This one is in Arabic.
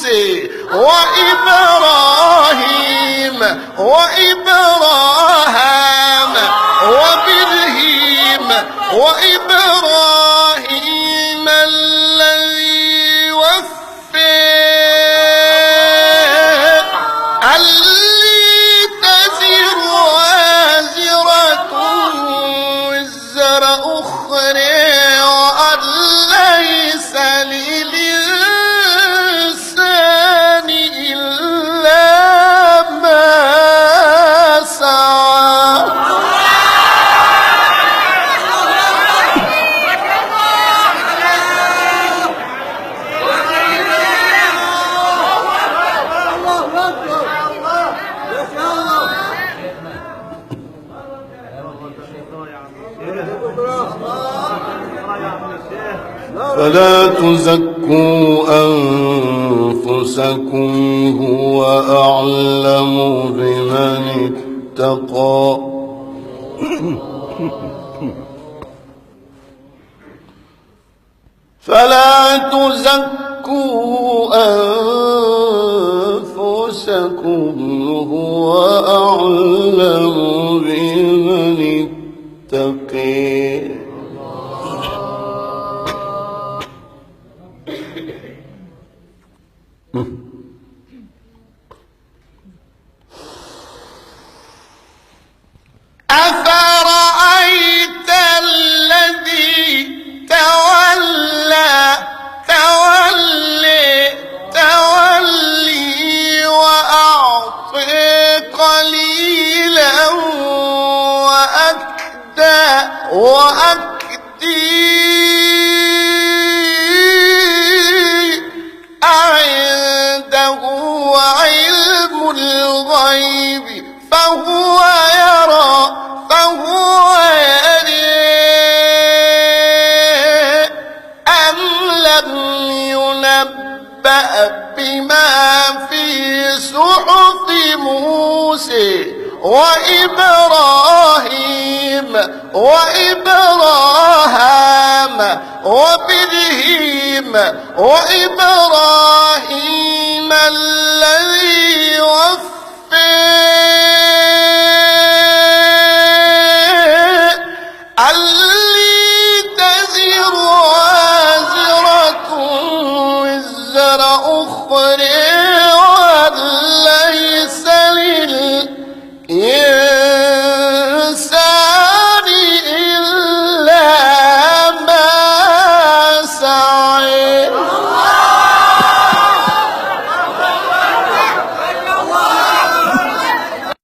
موسى وإبراهيم وإبراهام وبرهيم وإبراهيم الذي وفق اللي تزر وازرة وزر أخرى وأن ليس للإنسان إلا ما سعى. فلا تزكوا أنفسكم هو أعلم بمن اتقى. فلا تزكوا أنفسكم هو أعلم بمن اتقى. أفرأيت الذي تولى وأعطي قليلا وأكدي أعنده علم الغيب فهو يرى أم لم ينبأ بما في صحف موسى وإبراهيم وإبراهام وبرهيم وإبراهيم الذي وفق